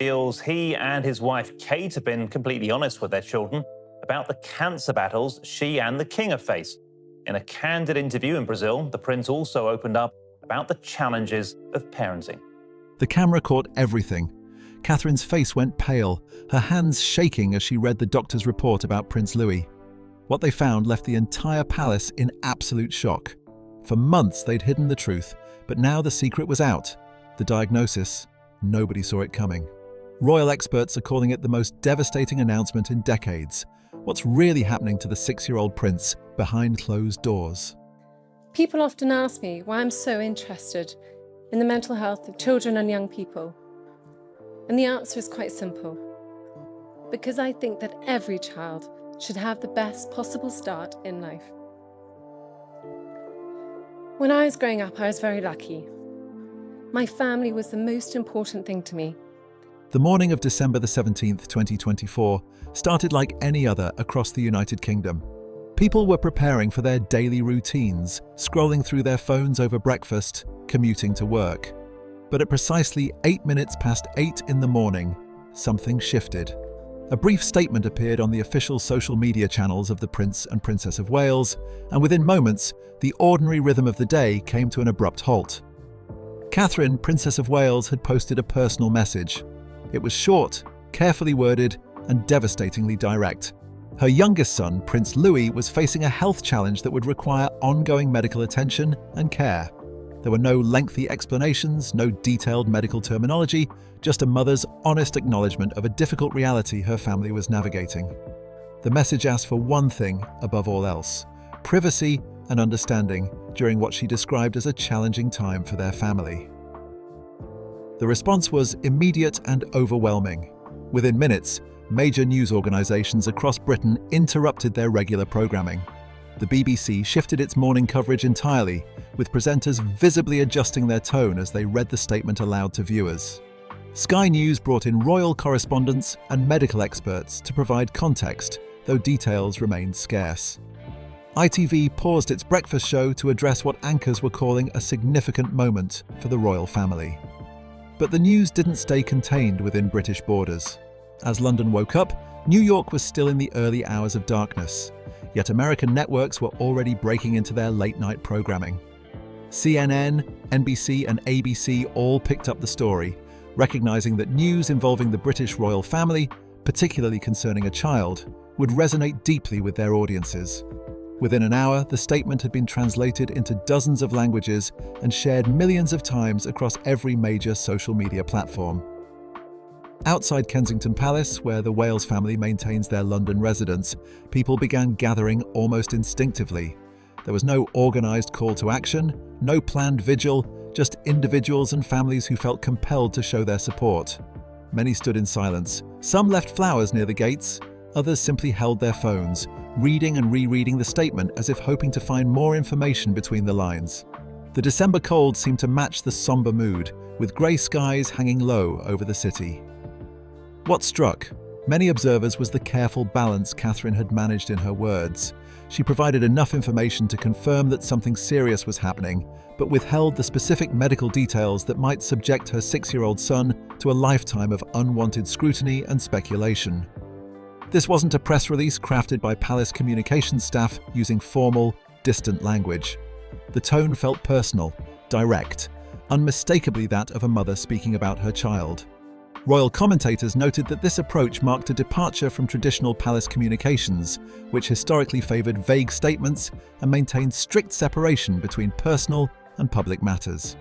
Feels he and his wife Kate have been completely honest with their children about the cancer battles she and the king have faced. In a candid interview in Brazil, the prince also opened up about the challenges of parenting. The camera caught everything. Catherine's face went pale, her hands shaking as she read the doctor's report about Prince Louis. What they found left the entire palace in absolute shock. For months they'd hidden the truth, but now the secret was out. The diagnosis, nobody saw it coming. Royal experts are calling it the most devastating announcement in decades. What's really happening to the 6-year-old prince behind closed doors? People often ask me why I'm so interested in the mental health of children and young people. And the answer is quite simple. Because I think that every child should have the best possible start in life. When I was growing up, I was very lucky. My family was the most important thing to me. The morning of December the 17th, 2024, started like any other across the United Kingdom. People were preparing for their daily routines, scrolling through their phones over breakfast, commuting to work. But at precisely 8 minutes past 8 in the morning, something shifted. A brief statement appeared on the official social media channels of the Prince and Princess of Wales, and within moments, the ordinary rhythm of the day came to an abrupt halt. Catherine, Princess of Wales, had posted a personal message. It was short, carefully worded, and devastatingly direct. Her youngest son, Prince Louis, was facing a health challenge that would require ongoing medical attention and care. There were no lengthy explanations, no detailed medical terminology, just a mother's honest acknowledgement of a difficult reality her family was navigating. The message asked for one thing above all else: privacy and understanding during what she described as a challenging time for their family. The response was immediate and overwhelming. Within minutes, major news organisations across Britain interrupted their regular programming. The BBC shifted its morning coverage entirely, with presenters visibly adjusting their tone as they read the statement aloud to viewers. Sky News brought in royal correspondents and medical experts to provide context, though details remained scarce. ITV paused its breakfast show to address what anchors were calling a significant moment for the royal family. But the news didn't stay contained within British borders. As London woke up, New York was still in the early hours of darkness, yet American networks were already breaking into their late-night programming. CNN, NBC and ABC all picked up the story, recognizing that news involving the British royal family, particularly concerning a child, would resonate deeply with their audiences. Within an hour, the statement had been translated into dozens of languages and shared millions of times across every major social media platform. Outside Kensington Palace, where the Wales family maintains their London residence, people began gathering almost instinctively. There was no organised call to action, no planned vigil, just individuals and families who felt compelled to show their support. Many stood in silence. Some left flowers near the gates, others simply held their phones, reading and rereading the statement as if hoping to find more information between the lines. The December cold seemed to match the somber mood, with grey skies hanging low over the city. What struck many observers was the careful balance Catherine had managed in her words. She provided enough information to confirm that something serious was happening, but withheld the specific medical details that might subject her 6-year-old son to a lifetime of unwanted scrutiny and speculation. This wasn't a press release crafted by palace communications staff using formal, distant language. The tone felt personal, direct, unmistakably that of a mother speaking about her child. Royal commentators noted that this approach marked a departure from traditional palace communications, which historically favoured vague statements and maintained strict separation between personal and public matters.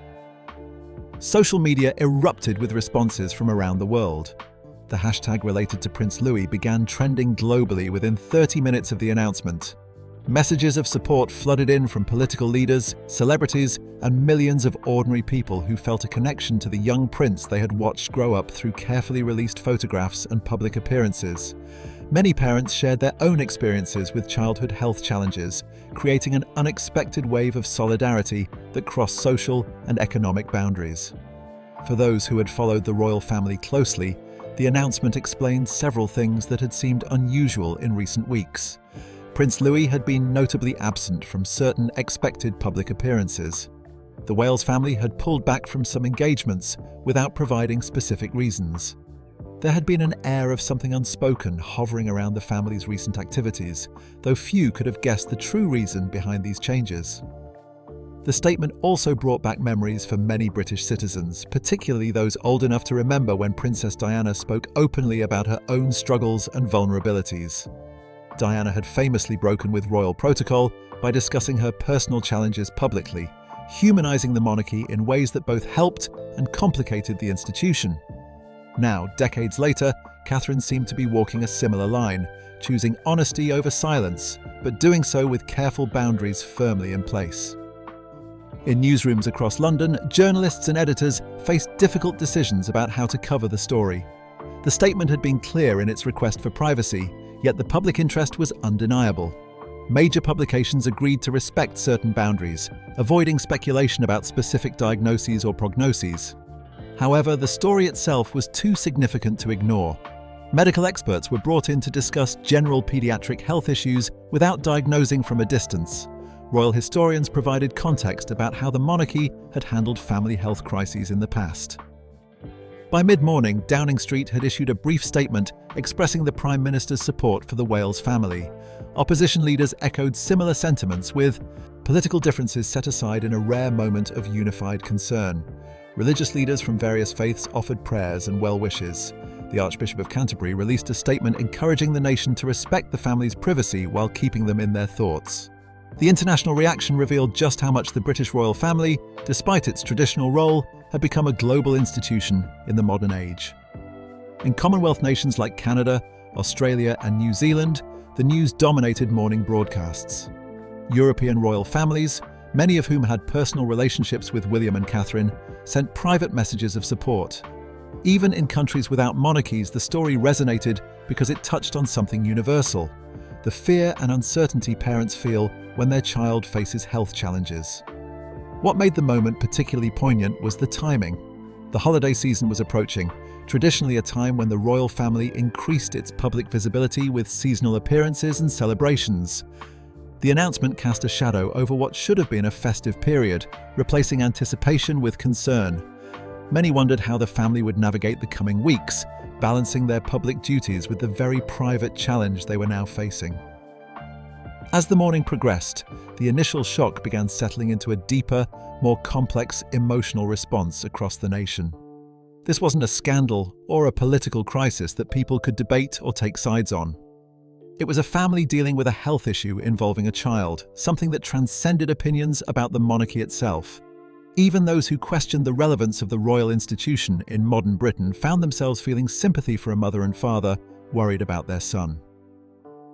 Social media erupted with responses from around the world. The hashtag related to Prince Louis began trending globally within 30 minutes of the announcement. Messages of support flooded in from political leaders, celebrities, and millions of ordinary people who felt a connection to the young prince they had watched grow up through carefully released photographs and public appearances. Many parents shared their own experiences with childhood health challenges, creating an unexpected wave of solidarity that crossed social and economic boundaries. For those who had followed the royal family closely, the announcement explained several things that had seemed unusual in recent weeks. Prince Louis had been notably absent from certain expected public appearances. The Wales family had pulled back from some engagements without providing specific reasons. There had been an air of something unspoken hovering around the family's recent activities, though few could have guessed the true reason behind these changes. The statement also brought back memories for many British citizens, particularly those old enough to remember when Princess Diana spoke openly about her own struggles and vulnerabilities. Diana had famously broken with royal protocol by discussing her personal challenges publicly, humanizing the monarchy in ways that both helped and complicated the institution. Now, decades later, Catherine seemed to be walking a similar line, choosing honesty over silence, but doing so with careful boundaries firmly in place. In newsrooms across London, journalists and editors faced difficult decisions about how to cover the story. The statement had been clear in its request for privacy, yet the public interest was undeniable. Major publications agreed to respect certain boundaries, avoiding speculation about specific diagnoses or prognoses. However, the story itself was too significant to ignore. Medical experts were brought in to discuss general pediatric health issues without diagnosing from a distance. Royal historians provided context about how the monarchy had handled family health crises in the past. By mid-morning, Downing Street had issued a brief statement expressing the Prime Minister's support for the Wales family. Opposition leaders echoed similar sentiments, with political differences set aside in a rare moment of unified concern. Religious leaders from various faiths offered prayers and well wishes. The Archbishop of Canterbury released a statement encouraging the nation to respect the family's privacy while keeping them in their thoughts. The international reaction revealed just how much the British royal family, despite its traditional role, had become a global institution in the modern age. In Commonwealth nations like Canada, Australia, and New Zealand, the news dominated morning broadcasts. European royal families, many of whom had personal relationships with William and Catherine, sent private messages of support. Even in countries without monarchies, the story resonated because it touched on something universal: the fear and uncertainty parents feel when their child faces health challenges. What made the moment particularly poignant was the timing. The holiday season was approaching, traditionally a time when the royal family increased its public visibility with seasonal appearances and celebrations. The announcement cast a shadow over what should have been a festive period, replacing anticipation with concern. Many wondered how the family would navigate the coming weeks, balancing their public duties with the very private challenge they were now facing. As the morning progressed, the initial shock began settling into a deeper, more complex emotional response across the nation. This wasn't a scandal or a political crisis that people could debate or take sides on. It was a family dealing with a health issue involving a child, something that transcended opinions about the monarchy itself. Even those who questioned the relevance of the royal institution in modern Britain found themselves feeling sympathy for a mother and father worried about their son.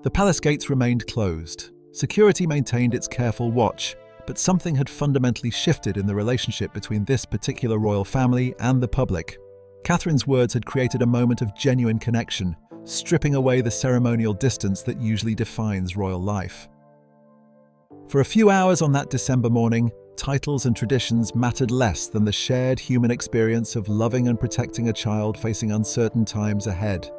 The palace gates remained closed. Security maintained its careful watch, but something had fundamentally shifted in the relationship between this particular royal family and the public. Catherine's words had created a moment of genuine connection, stripping away the ceremonial distance that usually defines royal life. For a few hours on that December morning, titles and traditions mattered less than the shared human experience of loving and protecting a child facing uncertain times ahead.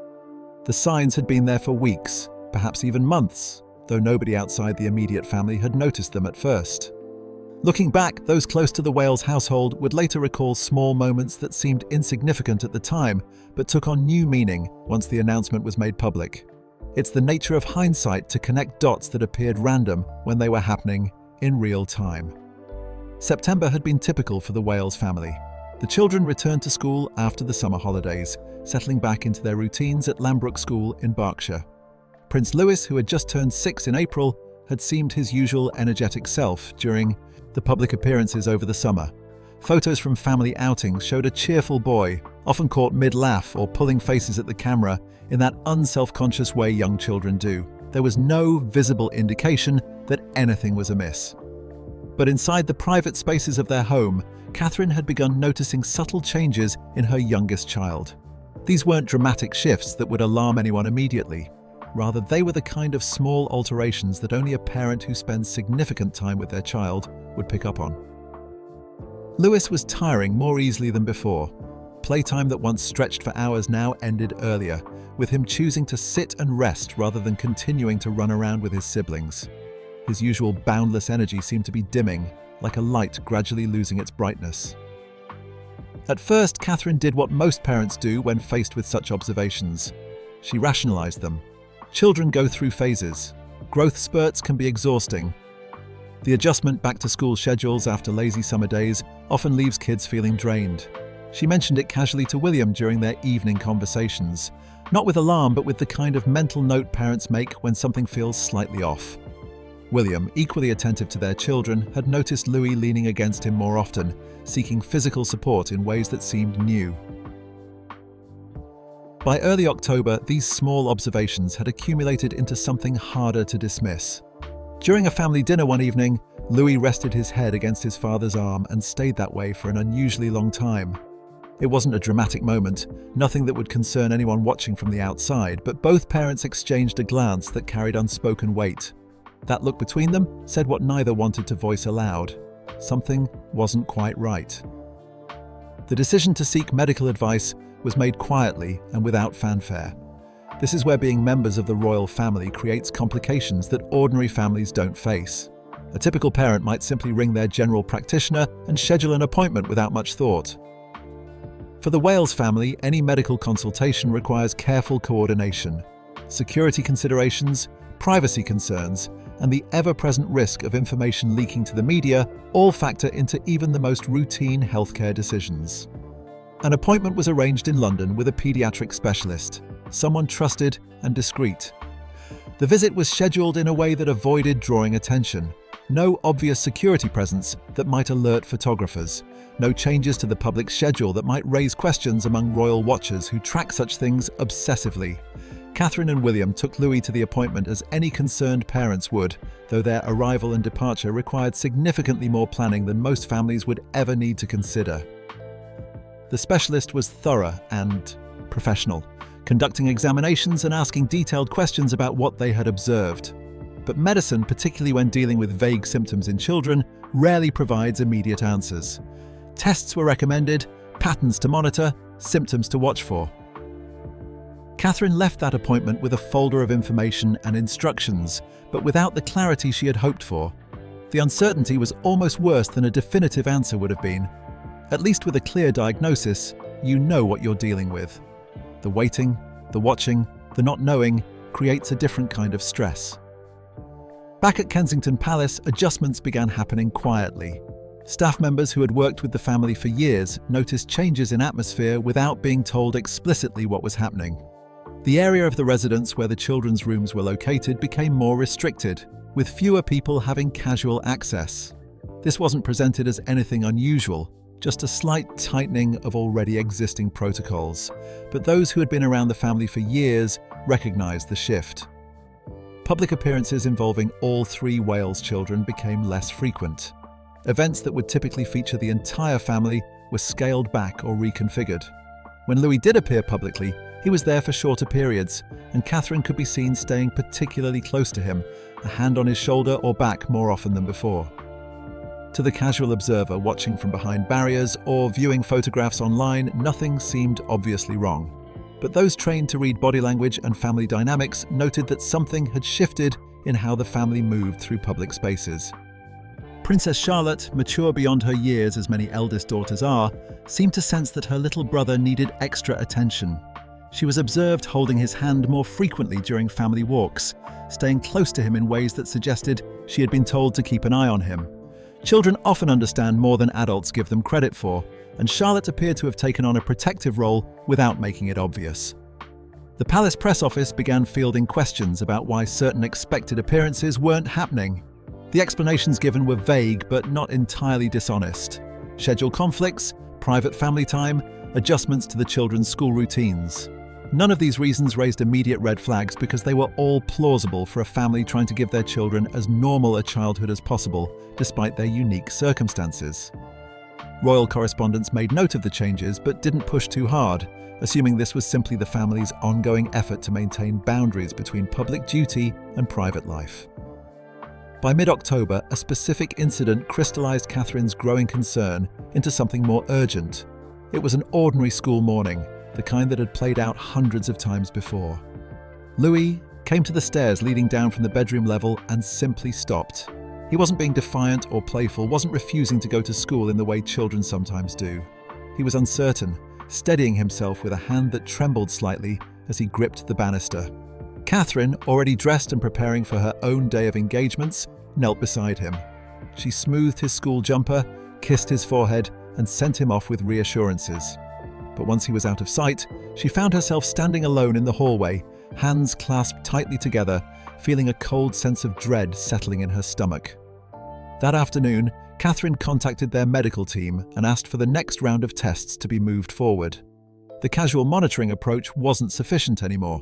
The signs had been there for weeks, perhaps even months, though nobody outside the immediate family had noticed them at first. Looking back, those close to the Wales household would later recall small moments that seemed insignificant at the time, but took on new meaning once the announcement was made public. It's the nature of hindsight to connect dots that appeared random when they were happening in real time. September had been typical for the Wales family. The children returned to school after the summer holidays, settling back into their routines at Lambrook School in Berkshire. Prince Louis, who had just turned 6 in April, had seemed his usual energetic self during the public appearances over the summer. Photos from family outings showed a cheerful boy, often caught mid-laugh or pulling faces at the camera in that unself-conscious way young children do. There was no visible indication that anything was amiss. But inside the private spaces of their home, Catherine had begun noticing subtle changes in her youngest child. These weren't dramatic shifts that would alarm anyone immediately. Rather, they were the kind of small alterations that only a parent who spends significant time with their child would pick up on. Louis was tiring more easily than before. Playtime that once stretched for hours now ended earlier, with him choosing to sit and rest rather than continuing to run around with his siblings. His usual boundless energy seemed to be dimming, like a light gradually losing its brightness. At first, Catherine did what most parents do when faced with such observations. She rationalized them. Children go through phases. Growth spurts can be exhausting. The adjustment back to school schedules after lazy summer days often leaves kids feeling drained. She mentioned it casually to William during their evening conversations, not with alarm but with the kind of mental note parents make when something feels slightly off. William, equally attentive to their children, had noticed Louis leaning against him more often, seeking physical support in ways that seemed new. By early October, these small observations had accumulated into something harder to dismiss. During a family dinner one evening, Louis rested his head against his father's arm and stayed that way for an unusually long time. It wasn't a dramatic moment, nothing that would concern anyone watching from the outside, but both parents exchanged a glance that carried unspoken weight. That look between them said what neither wanted to voice aloud. Something wasn't quite right. The decision to seek medical advice was made quietly and without fanfare. This is where being members of the royal family creates complications that ordinary families don't face. A typical parent might simply ring their general practitioner and schedule an appointment without much thought. For the Wales family, any medical consultation requires careful coordination. Security considerations, privacy concerns, and the ever-present risk of information leaking to the media all factor into even the most routine healthcare decisions. An appointment was arranged in London with a paediatric specialist, someone trusted and discreet. The visit was scheduled in a way that avoided drawing attention. No obvious security presence that might alert photographers. No changes to the public schedule that might raise questions among royal watchers who track such things obsessively. Catherine and William took Louis to the appointment as any concerned parents would, though their arrival and departure required significantly more planning than most families would ever need to consider. The specialist was thorough and professional, conducting examinations and asking detailed questions about what they had observed. But medicine, particularly when dealing with vague symptoms in children, rarely provides immediate answers. Tests were recommended, patterns to monitor, symptoms to watch for. Catherine left that appointment with a folder of information and instructions, but without the clarity she had hoped for. The uncertainty was almost worse than a definitive answer would have been. At least with a clear diagnosis, you know what you're dealing with. The waiting, the watching, the not knowing creates a different kind of stress. Back at Kensington Palace, adjustments began happening quietly. Staff members who had worked with the family for years noticed changes in atmosphere without being told explicitly what was happening. The area of the residence where the children's rooms were located became more restricted, with fewer people having casual access. This wasn't presented as anything unusual, just a slight tightening of already existing protocols, but those who had been around the family for years recognized the shift. Public appearances involving all three Wales children became less frequent. Events that would typically feature the entire family were scaled back or reconfigured. When Louis did appear publicly, he was there for shorter periods, and Catherine could be seen staying particularly close to him, a hand on his shoulder or back more often than before. To the casual observer watching from behind barriers or viewing photographs online, nothing seemed obviously wrong. But those trained to read body language and family dynamics noted that something had shifted in how the family moved through public spaces. Princess Charlotte, mature beyond her years as many eldest daughters are, seemed to sense that her little brother needed extra attention. She was observed holding his hand more frequently during family walks, staying close to him in ways that suggested she had been told to keep an eye on him. Children often understand more than adults give them credit for, and Charlotte appeared to have taken on a protective role without making it obvious. The palace press office began fielding questions about why certain expected appearances weren't happening. The explanations given were vague but not entirely dishonest. Schedule conflicts, private family time, adjustments to the children's school routines. None of these reasons raised immediate red flags because they were all plausible for a family trying to give their children as normal a childhood as possible, despite their unique circumstances. Royal correspondents made note of the changes but didn't push too hard, assuming this was simply the family's ongoing effort to maintain boundaries between public duty and private life. By mid-October, a specific incident crystallized Catherine's growing concern into something more urgent. It was an ordinary school morning, the kind that had played out hundreds of times before. Louis came to the stairs leading down from the bedroom level and simply stopped. He wasn't being defiant or playful, wasn't refusing to go to school in the way children sometimes do. He was uncertain, steadying himself with a hand that trembled slightly as he gripped the banister. Catherine, already dressed and preparing for her own day of engagements, knelt beside him. She smoothed his school jumper, kissed his forehead, and sent him off with reassurances. But once he was out of sight, she found herself standing alone in the hallway, hands clasped tightly together, feeling a cold sense of dread settling in her stomach. That afternoon, Catherine contacted their medical team and asked for the next round of tests to be moved forward. The casual monitoring approach wasn't sufficient anymore.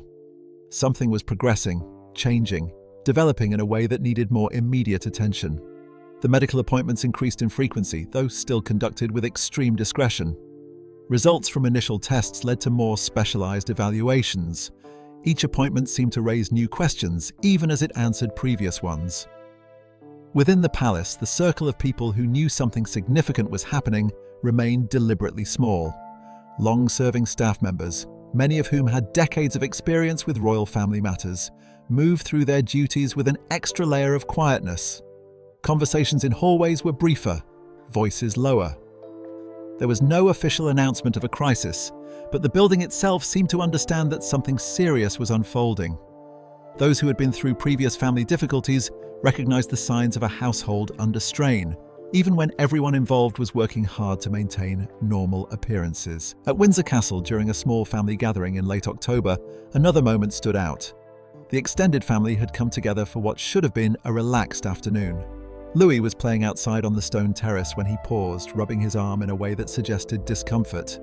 Something was progressing, changing, developing in a way that needed more immediate attention. The medical appointments increased in frequency, though still conducted with extreme discretion. Results from initial tests led to more specialized evaluations. Each appointment seemed to raise new questions, even as it answered previous ones. Within the palace, the circle of people who knew something significant was happening remained deliberately small. Long-serving staff members, many of whom had decades of experience with royal family matters, moved through their duties with an extra layer of quietness. Conversations in hallways were briefer, voices lower. There was no official announcement of a crisis, but the building itself seemed to understand that something serious was unfolding. Those who had been through previous family difficulties recognized the signs of a household under strain, even when everyone involved was working hard to maintain normal appearances. At Windsor Castle, during a small family gathering in late October, another moment stood out. The extended family had come together for what should have been a relaxed afternoon. Louis was playing outside on the stone terrace when he paused, rubbing his arm in a way that suggested discomfort.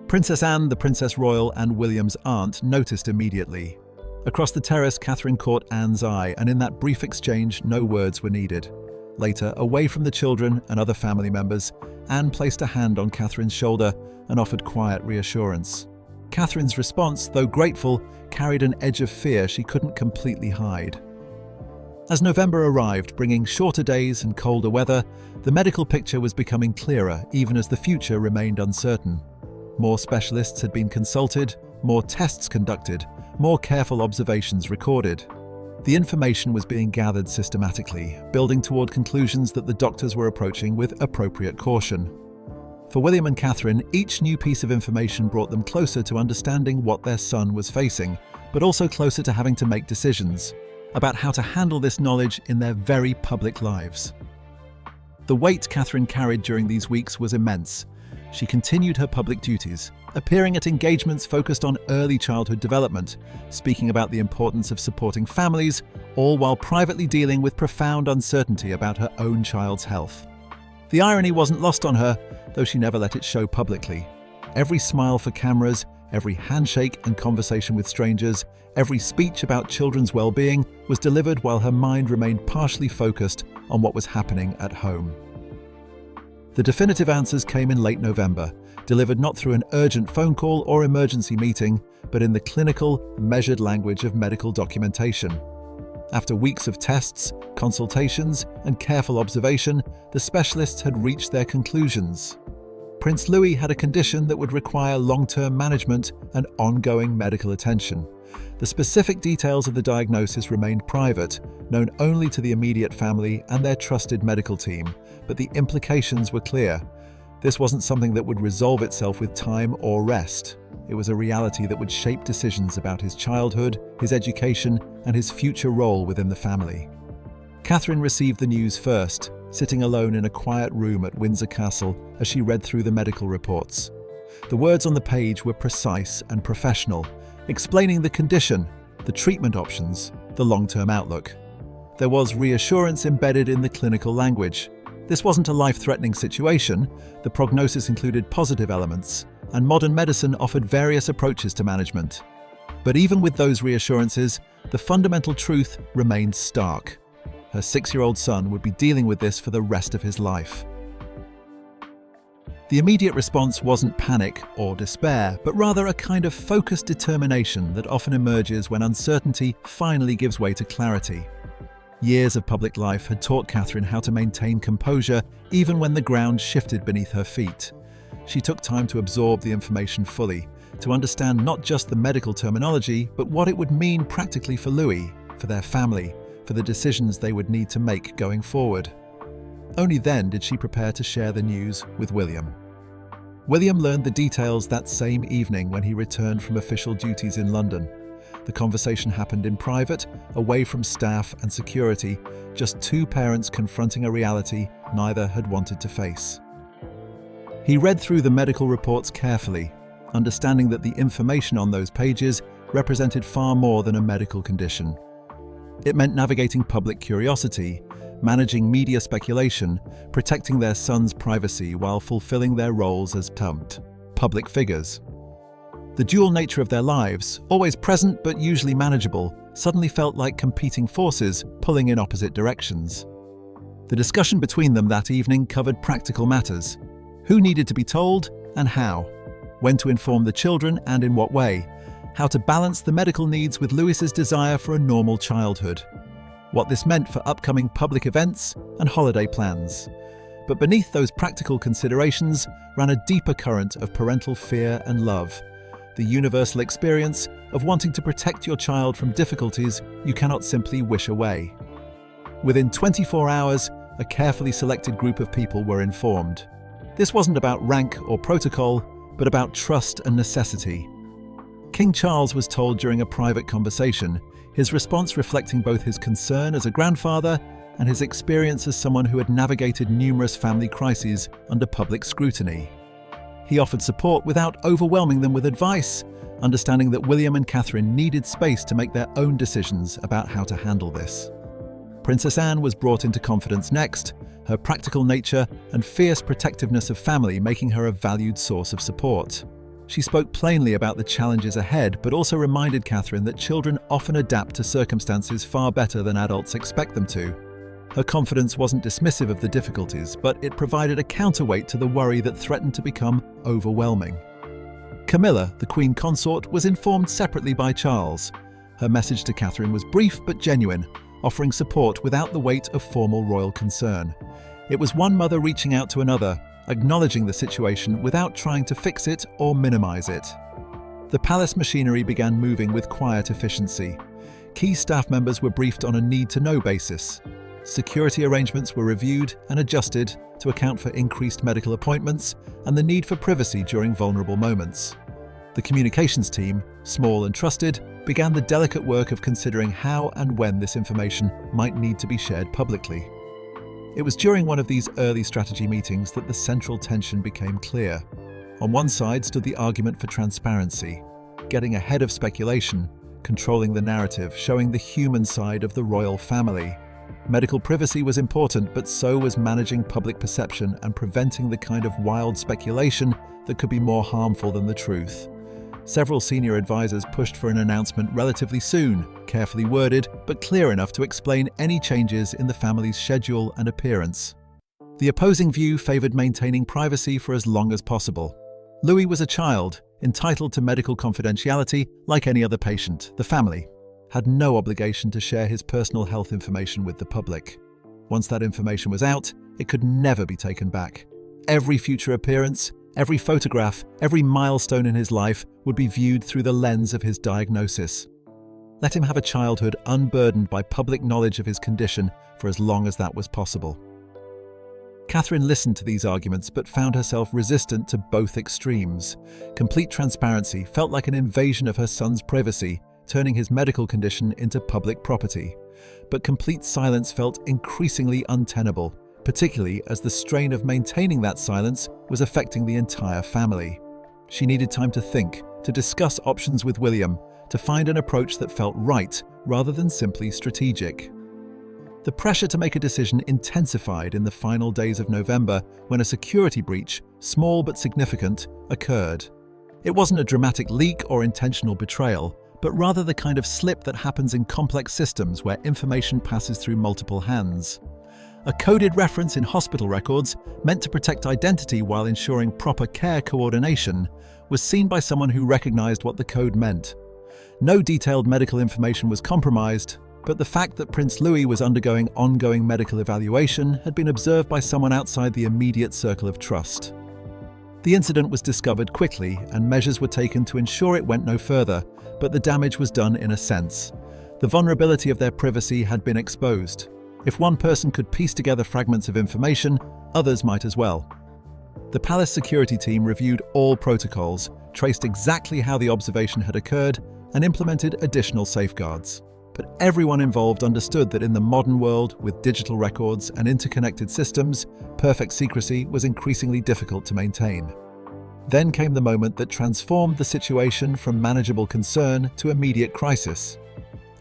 Princess Anne, the Princess Royal, and William's aunt noticed immediately. Across the terrace, Catherine caught Anne's eye, and in that brief exchange, no words were needed. Later, away from the children and other family members, Anne placed a hand on Catherine's shoulder and offered quiet reassurance. Catherine's response, though grateful, carried an edge of fear she couldn't completely hide. As November arrived, bringing shorter days and colder weather, the medical picture was becoming clearer, even as the future remained uncertain. More specialists had been consulted, more tests conducted, more careful observations recorded. The information was being gathered systematically, building toward conclusions that the doctors were approaching with appropriate caution. For William and Catherine, each new piece of information brought them closer to understanding what their son was facing, but also closer to having to make decisions about how to handle this knowledge in their very public lives. The weight Catherine carried during these weeks was immense. She continued her public duties, appearing at engagements focused on early childhood development, speaking about the importance of supporting families, all while privately dealing with profound uncertainty about her own child's health. The irony wasn't lost on her, though she never let it show publicly. Every smile for cameras, every handshake and conversation with strangers, every speech about children's well-being was delivered while her mind remained partially focused on what was happening at home. The definitive answers came in late November, delivered not through an urgent phone call or emergency meeting, but in the clinical, measured language of medical documentation. After weeks of tests, consultations, and careful observation, the specialists had reached their conclusions. Prince Louis had a condition that would require long-term management and ongoing medical attention. The specific details of the diagnosis remained private, known only to the immediate family and their trusted medical team, but the implications were clear. This wasn't something that would resolve itself with time or rest. It was a reality that would shape decisions about his childhood, his education, and his future role within the family. Catherine received the news first, sitting alone in a quiet room at Windsor Castle as she read through the medical reports. The words on the page were precise and professional, explaining the condition, the treatment options, the long-term outlook. There was reassurance embedded in the clinical language. This wasn't a life-threatening situation. The prognosis included positive elements, and modern medicine offered various approaches to management. But even with those reassurances, the fundamental truth remained stark. Her 6-year-old son would be dealing with this for the rest of his life. The immediate response wasn't panic or despair, but rather a kind of focused determination that often emerges when uncertainty finally gives way to clarity. Years of public life had taught Catherine how to maintain composure even when the ground shifted beneath her feet. She took time to absorb the information fully, to understand not just the medical terminology, but what it would mean practically for Louis, for their family, for the decisions they would need to make going forward. Only then did she prepare to share the news with William. William learned the details that same evening when he returned from official duties in London. The conversation happened in private, away from staff and security, just two parents confronting a reality neither had wanted to face. He read through the medical reports carefully, understanding that the information on those pages represented far more than a medical condition. It meant navigating public curiosity, managing media speculation, protecting their son's privacy while fulfilling their roles as public figures. The dual nature of their lives, always present but usually manageable, suddenly felt like competing forces pulling in opposite directions. The discussion between them that evening covered practical matters: who needed to be told and how, when to inform the children and in what way, how to balance the medical needs with Lewis's desire for a normal childhood, what this meant for upcoming public events and holiday plans. But beneath those practical considerations ran a deeper current of parental fear and love, the universal experience of wanting to protect your child from difficulties you cannot simply wish away. Within 24 hours, a carefully selected group of people were informed. This wasn't about rank or protocol, but about trust and necessity. King Charles was told during a private conversation, his response reflecting both his concern as a grandfather and his experience as someone who had navigated numerous family crises under public scrutiny. He offered support without overwhelming them with advice, understanding that William and Catherine needed space to make their own decisions about how to handle this. Princess Anne was brought into confidence next, her practical nature and fierce protectiveness of family making her a valued source of support. She spoke plainly about the challenges ahead, but also reminded Catherine that children often adapt to circumstances far better than adults expect them to. Her confidence wasn't dismissive of the difficulties, but it provided a counterweight to the worry that threatened to become overwhelming. Camilla, the Queen Consort, was informed separately by Charles. Her message to Catherine was brief but genuine, offering support without the weight of formal royal concern. It was one mother reaching out to another, acknowledging the situation without trying to fix it or minimize it. The palace machinery began moving with quiet efficiency. Key staff members were briefed on a need-to-know basis. Security arrangements were reviewed and adjusted to account for increased medical appointments and the need for privacy during vulnerable moments. The communications team, small and trusted, began the delicate work of considering how and when this information might need to be shared publicly. It was during one of these early strategy meetings that the central tension became clear. On one side stood the argument for transparency, getting ahead of speculation, controlling the narrative, showing the human side of the royal family. Medical privacy was important, but so was managing public perception and preventing the kind of wild speculation that could be more harmful than the truth. Several senior advisors pushed for an announcement relatively soon, carefully worded but clear enough to explain any changes in the family's schedule and appearance. The opposing view favoured maintaining privacy for as long as possible. Louis was a child, entitled to medical confidentiality like any other patient. The family had no obligation to share his personal health information with the public. Once that information was out, it could never be taken back. Every future appearance, every photograph, every milestone in his life would be viewed through the lens of his diagnosis. Let him have a childhood unburdened by public knowledge of his condition for as long as that was possible. Catherine listened to these arguments but found herself resistant to both extremes. Complete transparency felt like an invasion of her son's privacy, turning his medical condition into public property. But complete silence felt increasingly untenable, particularly as the strain of maintaining that silence was affecting the entire family. She needed time to think, to discuss options with William, to find an approach that felt right rather than simply strategic. The pressure to make a decision intensified in the final days of November when a security breach, small but significant, occurred. It wasn't a dramatic leak or intentional betrayal, but rather the kind of slip that happens in complex systems where information passes through multiple hands. A coded reference in hospital records, meant to protect identity while ensuring proper care coordination, was seen by someone who recognized what the code meant. No detailed medical information was compromised, but the fact that Prince Louis was undergoing ongoing medical evaluation had been observed by someone outside the immediate circle of trust. The incident was discovered quickly and measures were taken to ensure it went no further, but the damage was done in a sense. The vulnerability of their privacy had been exposed. If one person could piece together fragments of information, others might as well. The palace security team reviewed all protocols, traced exactly how the observation had occurred, and implemented additional safeguards. But everyone involved understood that in the modern world, with digital records and interconnected systems, perfect secrecy was increasingly difficult to maintain. Then came the moment that transformed the situation from manageable concern to immediate crisis.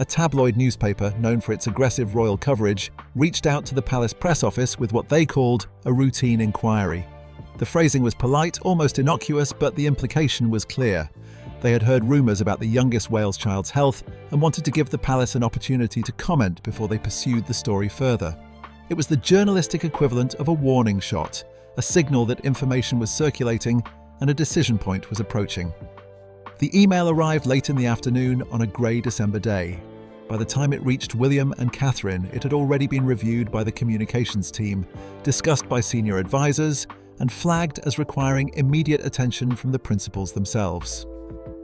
A tabloid newspaper known for its aggressive royal coverage reached out to the palace press office with what they called a routine inquiry. The phrasing was polite, almost innocuous, but the implication was clear. They had heard rumours about the youngest Wales child's health and wanted to give the palace an opportunity to comment before they pursued the story further. It was the journalistic equivalent of a warning shot, a signal that information was circulating and a decision point was approaching. The email arrived late in the afternoon on a grey December day. By the time it reached William and Catherine, it had already been reviewed by the communications team, discussed by senior advisors, and flagged as requiring immediate attention from the principals themselves.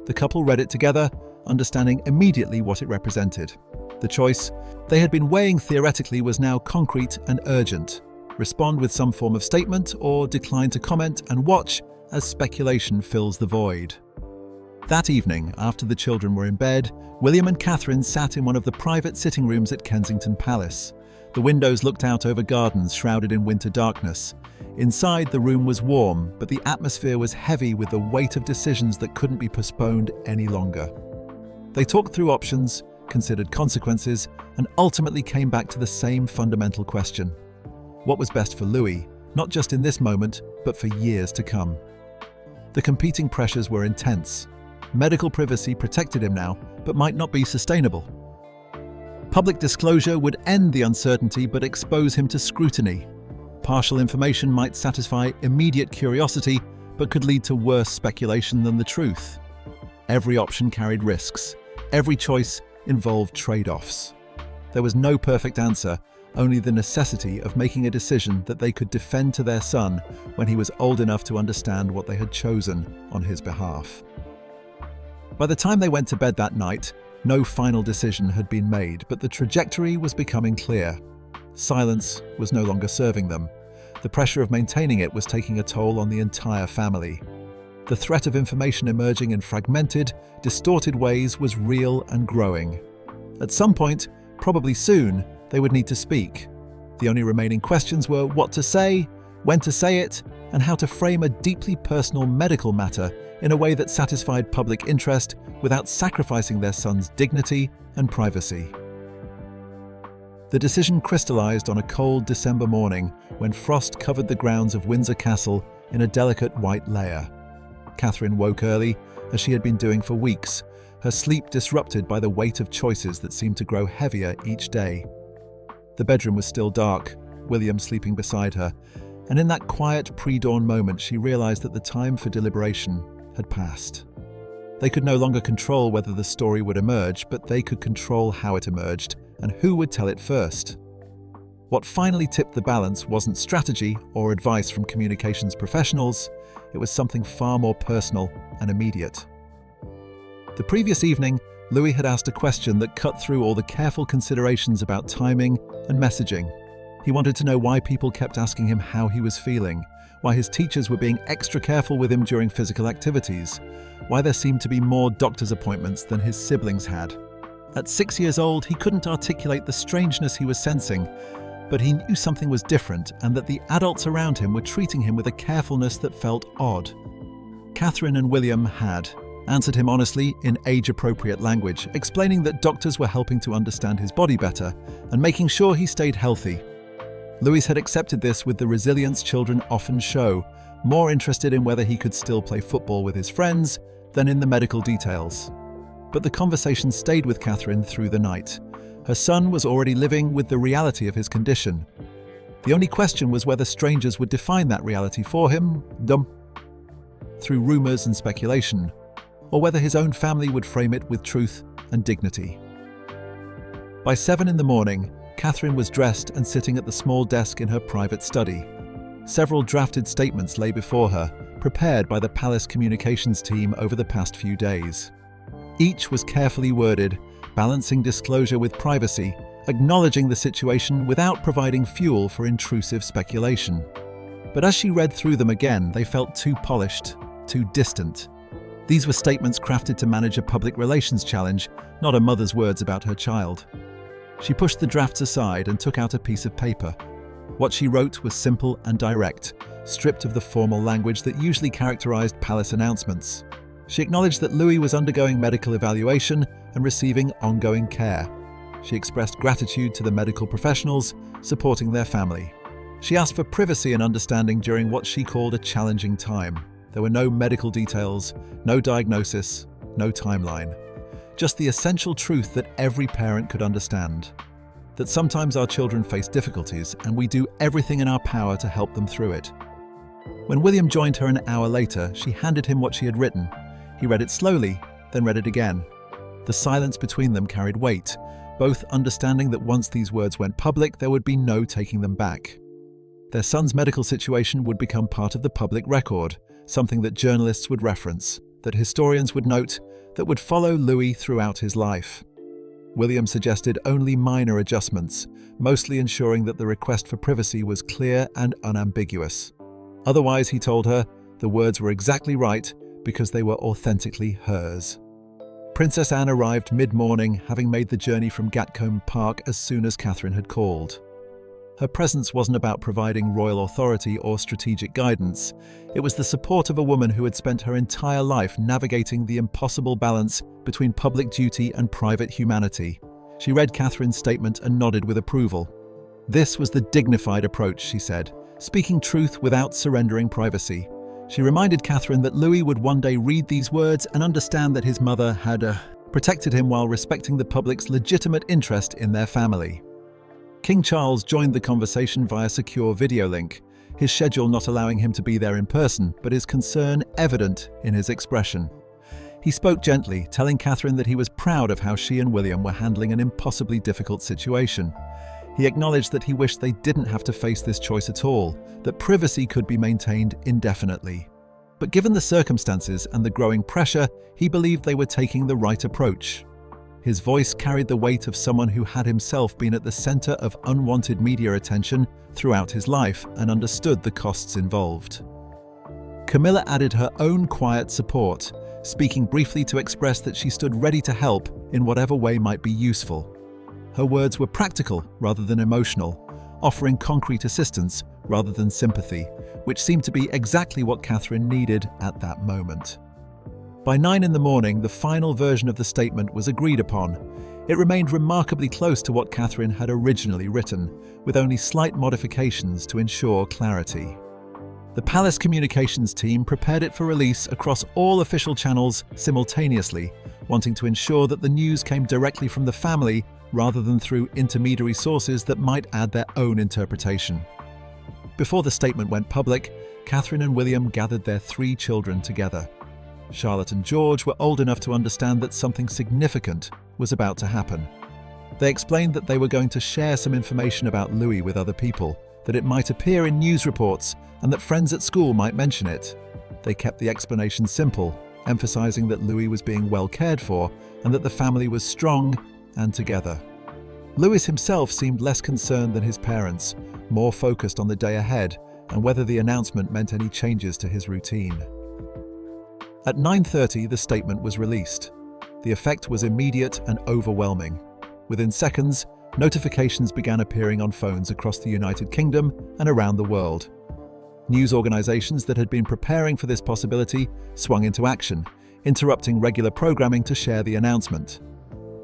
The couple read it together, understanding immediately what it represented. The choice they had been weighing theoretically was now concrete and urgent. Respond with some form of statement or decline to comment and watch as speculation fills the void. That evening, after the children were in bed, William and Catherine sat in one of the private sitting rooms at Kensington Palace. The windows looked out over gardens shrouded in winter darkness. Inside, the room was warm, but the atmosphere was heavy with the weight of decisions that couldn't be postponed any longer. They talked through options, considered consequences, and ultimately came back to the same fundamental question. What was best for Louis, not just in this moment, but for years to come? The competing pressures were intense. Medical privacy protected him now, but might not be sustainable. Public disclosure would end the uncertainty but expose him to scrutiny. Partial information might satisfy immediate curiosity, but could lead to worse speculation than the truth. Every option carried risks. Every choice involved trade-offs. There was no perfect answer, only the necessity of making a decision that they could defend to their son when he was old enough to understand what they had chosen on his behalf. By the time they went to bed that night, no final decision had been made, but the trajectory was becoming clear. Silence was no longer serving them. The pressure of maintaining it was taking a toll on the entire family. The threat of information emerging in fragmented, distorted ways was real and growing. At some point, probably soon, they would need to speak. The only remaining questions were what to say, when to say it, and how to frame a deeply personal medical matter in a way that satisfied public interest without sacrificing their son's dignity and privacy. The decision crystallized on a cold December morning when frost covered the grounds of Windsor Castle in a delicate white layer. Catherine woke early, as she had been doing for weeks, her sleep disrupted by the weight of choices that seemed to grow heavier each day. The bedroom was still dark, William sleeping beside her, and in that quiet pre-dawn moment she realized that the time for deliberation had passed. They could no longer control whether the story would emerge, but they could control how it emerged and who would tell it first. What finally tipped the balance wasn't strategy or advice from communications professionals, it was something far more personal and immediate. The previous evening, Louis had asked a question that cut through all the careful considerations about timing and messaging. He wanted to know why people kept asking him how he was feeling, why his teachers were being extra careful with him during physical activities, why there seemed to be more doctor's appointments than his siblings had. At 6 years old, he couldn't articulate the strangeness he was sensing, but he knew something was different and that the adults around him were treating him with a carefulness that felt odd. Catherine and William had answered him honestly in age-appropriate language, explaining that doctors were helping to understand his body better and making sure he stayed healthy. Louis had accepted this with the resilience children often show, more interested in whether he could still play football with his friends than in the medical details. But the conversation stayed with Catherine through the night. Her son was already living with the reality of his condition. The only question was whether strangers would define that reality for him, through rumours and speculation, or whether his own family would frame it with truth and dignity. By 7 in the morning, Catherine was dressed and sitting at the small desk in her private study. Several drafted statements lay before her, prepared by the palace communications team over the past few days. Each was carefully worded, balancing disclosure with privacy, acknowledging the situation without providing fuel for intrusive speculation. But as she read through them again, they felt too polished, too distant. These were statements crafted to manage a public relations challenge, not a mother's words about her child. She pushed the drafts aside and took out a piece of paper. What she wrote was simple and direct, stripped of the formal language that usually characterized palace announcements. She acknowledged that Louis was undergoing medical evaluation and receiving ongoing care. She expressed gratitude to the medical professionals supporting their family. She asked for privacy and understanding during what she called a challenging time. There were no medical details, no diagnosis, no timeline. Just the essential truth that every parent could understand. That sometimes our children face difficulties and we do everything in our power to help them through it. When William joined her an hour later, she handed him what she had written. He read it slowly, then read it again. The silence between them carried weight, both understanding that once these words went public, there would be no taking them back. Their son's medical situation would become part of the public record, something that journalists would reference, that historians would note, that would follow Louis throughout his life. William suggested only minor adjustments, mostly ensuring that the request for privacy was clear and unambiguous. Otherwise, he told her, the words were exactly right because they were authentically hers. Princess Anne arrived mid-morning, having made the journey from Gatcombe Park as soon as Catherine had called. Her presence wasn't about providing royal authority or strategic guidance. It was the support of a woman who had spent her entire life navigating the impossible balance between public duty and private humanity. She read Catherine's statement and nodded with approval. This was the dignified approach, she said, speaking truth without surrendering privacy. She reminded Catherine that Louis would one day read these words and understand that his mother had protected him while respecting the public's legitimate interest in their family. King Charles joined the conversation via secure video link, his schedule not allowing him to be there in person, but his concern evident in his expression. He spoke gently, telling Catherine that he was proud of how she and William were handling an impossibly difficult situation. He acknowledged that he wished they didn't have to face this choice at all, that privacy could be maintained indefinitely. But given the circumstances and the growing pressure, he believed they were taking the right approach. His voice carried the weight of someone who had himself been at the center of unwanted media attention throughout his life and understood the costs involved. Camilla added her own quiet support, speaking briefly to express that she stood ready to help in whatever way might be useful. Her words were practical rather than emotional, offering concrete assistance rather than sympathy, which seemed to be exactly what Catherine needed at that moment. By 9 a.m, the final version of the statement was agreed upon. It remained remarkably close to what Catherine had originally written, with only slight modifications to ensure clarity. The Palace Communications team prepared it for release across all official channels simultaneously, wanting to ensure that the news came directly from the family rather than through intermediary sources that might add their own interpretation. Before the statement went public, Catherine and William gathered their 3 children together. Charlotte and George were old enough to understand that something significant was about to happen. They explained that they were going to share some information about Louis with other people, that it might appear in news reports, and that friends at school might mention it. They kept the explanation simple, emphasizing that Louis was being well cared for and that the family was strong and together. Louis himself seemed less concerned than his parents, more focused on the day ahead and whether the announcement meant any changes to his routine. At 9:30, the statement was released. The effect was immediate and overwhelming. Within seconds, notifications began appearing on phones across the United Kingdom and around the world. News organizations that had been preparing for this possibility swung into action, interrupting regular programming to share the announcement.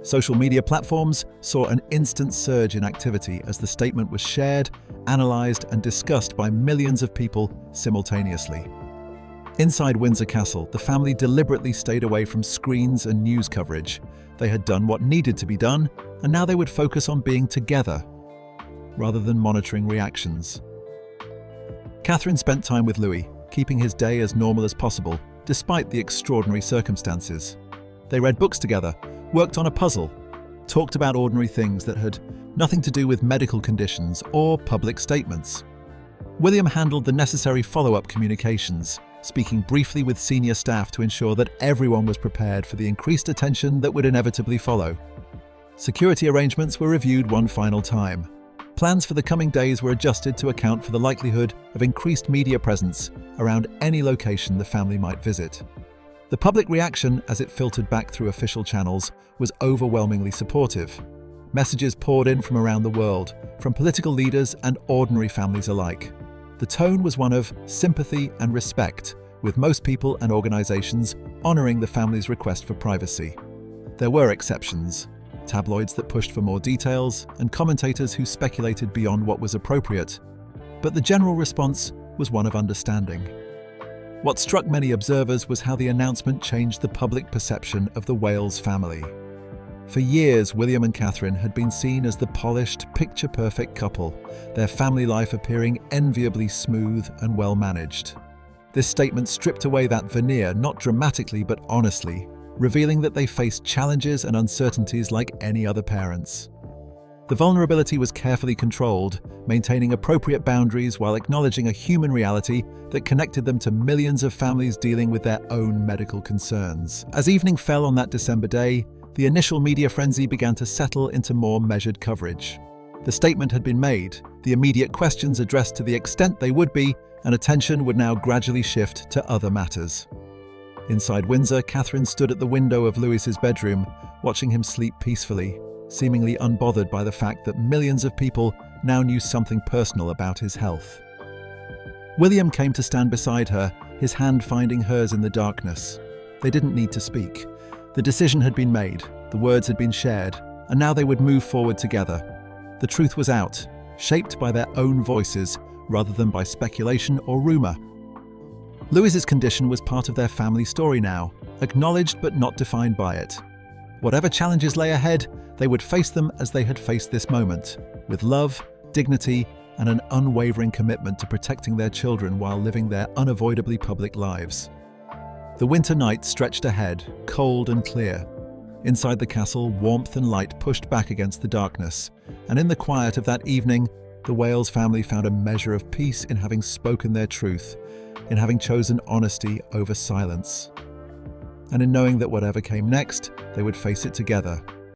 Social media platforms saw an instant surge in activity as the statement was shared, analysed and discussed by millions of people simultaneously. Inside Windsor Castle, the family deliberately stayed away from screens and news coverage. They had done what needed to be done, and now they would focus on being together, rather than monitoring reactions. Catherine spent time with Louis, keeping his day as normal as possible, despite the extraordinary circumstances. They read books together, worked on a puzzle, talked about ordinary things that had nothing to do with medical conditions or public statements. William handled the necessary follow-up communications, speaking briefly with senior staff to ensure that everyone was prepared for the increased attention that would inevitably follow. Security arrangements were reviewed one final time. Plans for the coming days were adjusted to account for the likelihood of increased media presence around any location the family might visit. The public reaction, as it filtered back through official channels, was overwhelmingly supportive. Messages poured in from around the world, from political leaders and ordinary families alike. The tone was one of sympathy and respect, with most people and organizations honoring the family's request for privacy. There were exceptions: tabloids that pushed for more details and commentators who speculated beyond what was appropriate. But the general response was one of understanding. What struck many observers was how the announcement changed the public perception of the Wales family. For years, William and Catherine had been seen as the polished, picture-perfect couple, their family life appearing enviably smooth and well-managed. This statement stripped away that veneer, not dramatically but honestly, revealing that they faced challenges and uncertainties like any other parents. The vulnerability was carefully controlled, maintaining appropriate boundaries while acknowledging a human reality that connected them to millions of families dealing with their own medical concerns. As evening fell on that December day, the initial media frenzy began to settle into more measured coverage. The statement had been made, the immediate questions addressed to the extent they would be, and attention would now gradually shift to other matters. Inside Windsor, Catherine stood at the window of Louis's bedroom, watching him sleep peacefully, seemingly unbothered by the fact that millions of people now knew something personal about his health. William came to stand beside her, his hand finding hers in the darkness. They didn't need to speak. The decision had been made, the words had been shared, and now they would move forward together. The truth was out, shaped by their own voices rather than by speculation or rumor. Louis's condition was part of their family story now, acknowledged but not defined by it. Whatever challenges lay ahead, they would face them as they had faced this moment, with love, dignity, and an unwavering commitment to protecting their children while living their unavoidably public lives. The winter night stretched ahead, cold and clear. Inside the castle, warmth and light pushed back against the darkness, and in the quiet of that evening, the Wales family found a measure of peace in having spoken their truth, in having chosen honesty over silence, and in knowing that whatever came next, they would face it together,